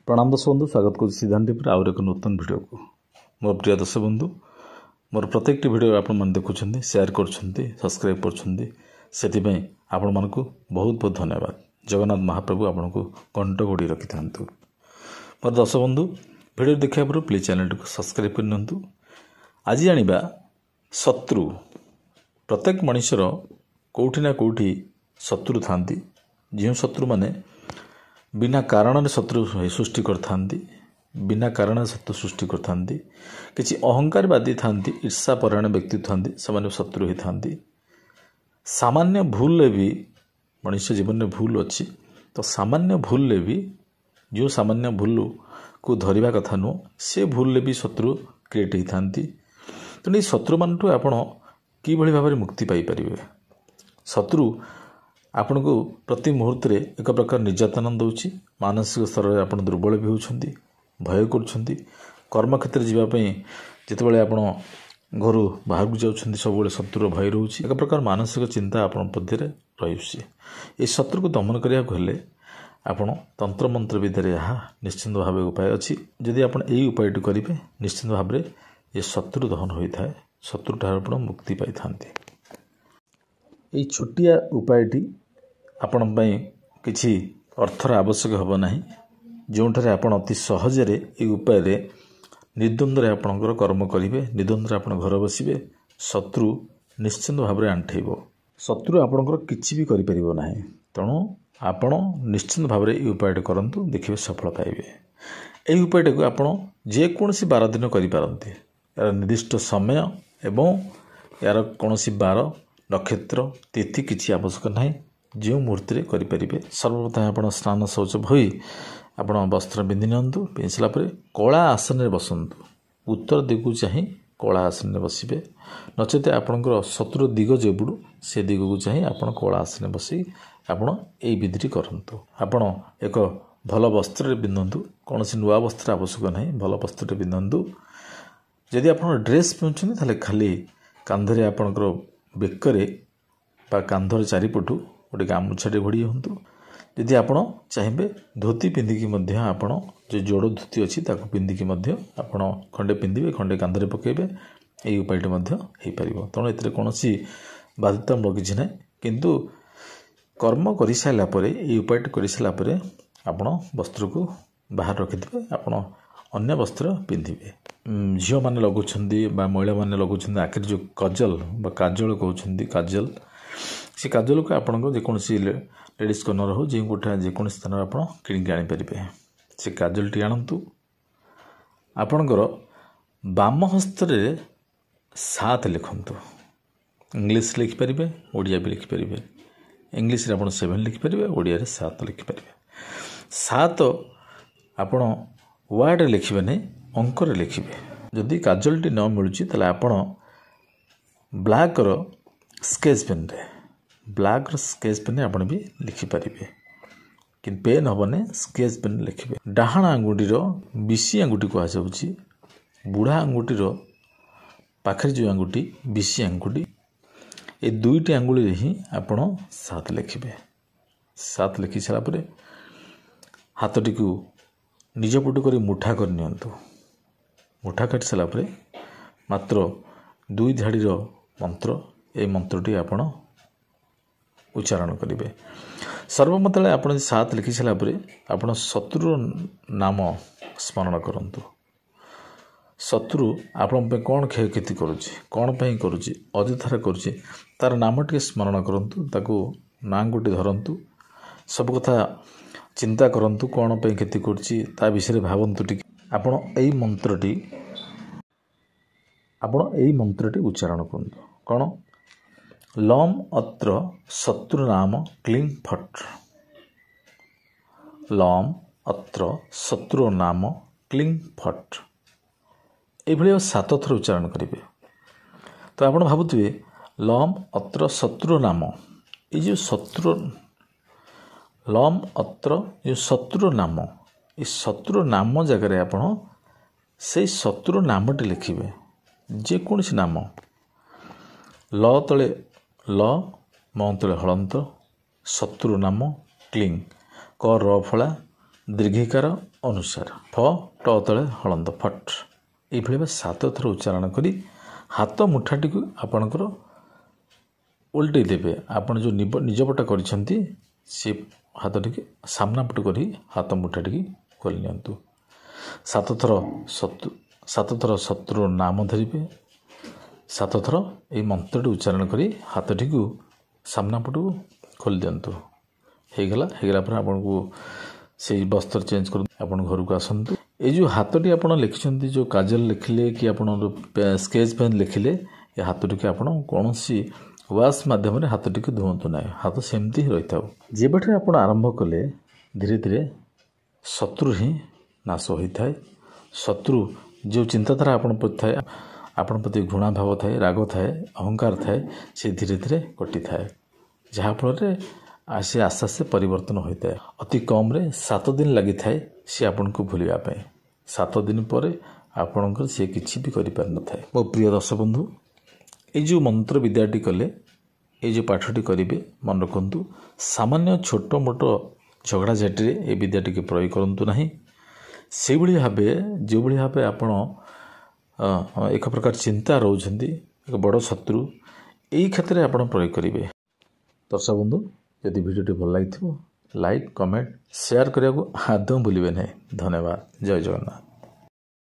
प्रणाम दर्शक बंधु स्वागत कर सिद्धांत टीवी आउर एक नूतन वीडियो को मोर प्रिय दर्शक बंधु मोर प्रत्येक वीडियो आपण मन देखुं शेयर कर सब्सक्राइब कर आपण मन को बहुत बहुत धन्यवाद। जगन्नाथ महाप्रभु आपण को कंठ गोड़ी रखि था। मोर दर्शक बंधु वीडियो देखा पूर्व प्लीज चैनल को सब्सक्राइब कर। आज जानिबा शत्रु प्रत्येक मनुष्यर कोठी ना कोठी शत्रु थांती। जो शत्रु माने बिना कारण शत्रु सृष्टि करता, बिना कारण शत्रु सृष्टि करता। किसी अहंकारवादी था, ईर्षा परायण व्यक्ति था, से शत्रु ही था। सामान्य भूल भी मनुष्य जीवन में भूल अच्छी, तो सामान्य भूल भी जो सामान्य भूल को धरिबा कथा नुह से भूल भी शत्रु क्रिएट होता। तो शत्रु मान आपण कि भाव में मुक्ति पाई परिबे। शत्रु आपण को प्रति मुहूर्त रे एक प्रकार निर्यातना दौची, मानसिक स्तर में आप दुर्बल भी होती, भय कर कर्म क्षेत्र जावाई जितेबाला आप घर बाहर को जाऊँ सब शत्रु भय रोचे, एक प्रकार मानसिक चिंता आप मध्य रही। ये शत्रु को दमन करने आपण तंत्र मंत्र विद्या यहाँ निश्चिंत भाव उपाय अच्छी। जदि आप उपायटी करेंगे निश्चिंत भाव में ये शत्रु दहन होता है, शत्रु ठार आप मुक्ति पाई था। ये छोटिया उपायटी आपण किसी अर्थर आवश्यक होब ना, जो आप अति सहजरे ये उपाय निर्द्वंद्व आपणकर कर्म करेंगे, निर्द्वंद्व आप घर बसवे, शत्रु निश्चिंत भाव में आंठेब। शत्रु आपणकर किसी भी करें ना, तेणु आपण निश्चिंत भाव में ये उपाय करूँ, देखिए सफल पाइबे। यही उपाय को आप जेकोसी 12 दिन करेंगे। यार निर्दिष्ट समय एवं यार कौन बार नक्षत्र तिथि किसी आवश्यक ना, जो मुहूर्त करें। सर्वप्रथम आप स्नान शौच होई आप वस्त्र पिंधि नियंतु। पिंधि सारापर कला आसन में बसंतु, उत्तर दिग चाह कला आसन में बसवे, नचेत आपणकर शत्रु दिग जेबुड़ से दिग को चाह आप कला आसन में बसी आपड़ यही विधि करतु। आपड़ एक भल वस्त्र पिंधतु, कौन नुआ वस्त्र आवश्यक ना, भल वस्त्र पिंधतु। जदि आप ड्रेस पिंधुं खाली कांधरे आपणकर बेकरे बा कांधर चारिपटू गोटे गामुछाटे घोड़ी हूँ। जदि आप चाहिए धोती पिंधिकी आप जो जोड़ धोती अच्छी पिंधिकी आप खंडे पिंधे, खंडे कांधरे पकेबे, यही उपायटी हो पार। तेणु ये कौन बाध्यतामूलक किसी ना, किंतु कर्म कर सारापर ये उपायटी कर सारापर आप वस्त्र को बाहर रखिथे, आप अन्य वस्त्र पिंधे। झील मैंने लगुंट महिला मैंने लगुंट आखिर जो कजल बा काजल कहते, काजल से काजल को आपण जेकोसी लेडीज कर्नर हो जो गोटे जेको स्थान आप किणिक आनीपर से काजलटी आणतु। आपणकर बाम हस्त सात लिखतु, इंग्लीश लिखिपारे, ओडिया भी लिखिपारे। इंग्लीश आप 7 लिखिपारे, ओडिया 7 लिखिपारे। 7 आप वार्ड लिखे नहीं, अंकर लिखे। जदि काजलटी न मिलूँ ताले आप ब्लैक स्केच पेन रे, ब्लैक स्केच पेन आप भी लिखिपारे, कि पेन हेने स्केच पेन लिखे। डाहाण आंगुठीर बिशी आंगुठी कहुच्छी, बुढ़ा आंगुठीर पाखे जो आंगुठी बिशी आंगुठी, ये दुईटी आंगुली ही आप 7 लिखे। 7 लिखि सारापर हाथटी को निज पटू कर मुठा कर नियंतु। मुठा काटी सारापर मात्र 2 धाड़ीर मंत्र, ये मंत्रटी आप उच्चारण करेंगे। सर्वप्रथम आप 7 लिखि सारापर आप शत्रु नाम स्मरण करंतु। शत्रु आपण कौन क्षयक्षति करुच्ची, कौन पर करुच्ची, अଯଥାରେ करुच्ची, तार नाम टे स्मरण करंतु, ताकू ना गोटे धरतु, सब कथा चिंता करंतु, कौन पर क्षति करुच्ची ता विषय भावतु। टी आपण यही मंत्रटी उच्चारण करंतु। कौन लम अत्र शत्रु नाम क्लीं फट, लम अत्र शत्रु नाम क्लीं फट, ये 7 थर उच्चारण करेंगे। तो आप भावुए लम अत्र शत्रु नाम, ये जो शत्रु लम अत्र जो शत्रु नाम, ये शत्रु नाम जगह आप से शत्रु नामटी लिखे, जेकोसी नाम ल तले ल म तले हलंत, शत्रु नाम क्लीं क र फला ଦୀର୍ଘିକାର ଅନୁସାର ଫ ଟ ତଳେ ହଳନ୍ଦ ଫଟ୍ ଏଇଭଳି ଭାବେ 7 ଥର ଉଚ୍ଚାରଣ କରି ହାତ ମୁଠାଟିକୁ ଆପଣଙ୍କର ଓଲଟେଇ ଦେବେ। ଆପଣ ଯେଉଁ ନିଜ ପଟ କରିଛନ୍ତି ସେ ହାତଟିକି ସାମ୍ନା ପଟ କରି ହାତ ମୁଠାଟିକି ଖୋଲି ନିଅନ୍ତୁ। 7 ଥର ଶତ୍ରୁ ନାମ ଧରିବେ। 7 ଥର ଏଇ ମନ୍ତ୍ରଟି ଉଚ୍ଚାରଣ କରି ହାତଟିକୁ ସାମ୍ନା ପଟକୁ ଖୋଲି ଦିଅନ୍ତୁ। ହେଇଗଲା ପରେ ଆପଣଙ୍କୁ ସେଇ ବସ୍ତ୍ର ଚେଞ୍ଜ କରନ୍ତୁ, ଆପଣ ଘରକୁ ଆସନ୍ତୁ। ଏଇ ଯେଉଁ ହାତଟି ଆପଣ ଲେଖିଛନ୍ତି, ଯେଉଁ କାଜଲ ଲେଖିଲେ କି ଆପଣ ସ୍କେଚ୍ ପେନ୍ ଲେଖିଲେ, ଏ ହାତଟିକୁ ଆପଣ କୌଣସି ୱାସ୍ ମାଧ୍ୟମରେ ହାତଟିକୁ ଧୁଅନ୍ତୁ ନାହିଁ। ହାତ ସେମିତି ହିଁ ରହିଥାଉ। ଯେବେଠାରୁ ଆପଣ ଆରମ୍ଭ କଲେ ଧୀରେ ଧୀରେ ଶତ୍ରୁ ହିଁ ନାଶ ହୋଇଥାଏ। ଶତ୍ରୁ ଯେଉଁ ଚିନ୍ତାଧାରା ଆପଣ ପ୍ରତି ଥାଏ, ଆପଣ ପ୍ରତି ଘୃଣା ଭାବ ଥାଏ, ରାଗ ଥାଏ, ଅହଙ୍କାର ଥାଏ, ସେ ଧୀରେ ଧୀରେ କଟିଥାଏ। ଯାହାଫଳରେ ସେ ଆସ୍ତେ ଆସ୍ତେ ପରିବର୍ତ୍ତନ ହୋଇଥାଏ। ଅତି କମ୍ରେ 7 ଦିନ ଲାଗିଥାଏ ସେ ଆପଣଙ୍କୁ ଭୁଲିବା ପାଇଁ। 7 ଦିନ ପରେ ଆପଣଙ୍କର ସେ କିଛି ବି କରିପାରିନଥାଏ। ମୋ ପ୍ରିୟ ଦର୍ଶକ ବନ୍ଧୁ, ଏଇ ଯେଉଁ ମନ୍ତ୍ର ବିଦ୍ୟାଟି କଲେ, ଏଇ ଯେଉଁ ପାଠଟି କରିବେ, ମନେ ରଖନ୍ତୁ ସାମାନ୍ୟ ଛୋଟ ମୋଟ ଝଗଡ଼ାଝାଟିରେ ଏ ବିଦ୍ୟାଟିକୁ ପ୍ରୟୋଗ କରନ୍ତୁ ନାହିଁ। ଯେଉଁଭଳି ଭାବେ ଆପଣ ଏକ ପ୍ରକାର ଚିନ୍ତା ରହୁଛନ୍ତି, ଏକ ବଡ଼ ଶତ୍ରୁ, ଏଇ କ୍ଷେତ୍ରରେ ଆପଣ ପ୍ରୟୋଗ କରିବେ। ଦର୍ଶକ ବନ୍ଧୁ, ଯଦି ଭିଡ଼ିଓଟି ଭଲ ଲାଗିଥିବ ଲାଇକ୍, କମେଣ୍ଟ, ସେୟାର କରିବାକୁ ଆଦୌ ଭୁଲିବେ ନାହିଁ। ଧନ୍ୟବାଦ। ଜୟ ଜଗନ୍ନାଥ।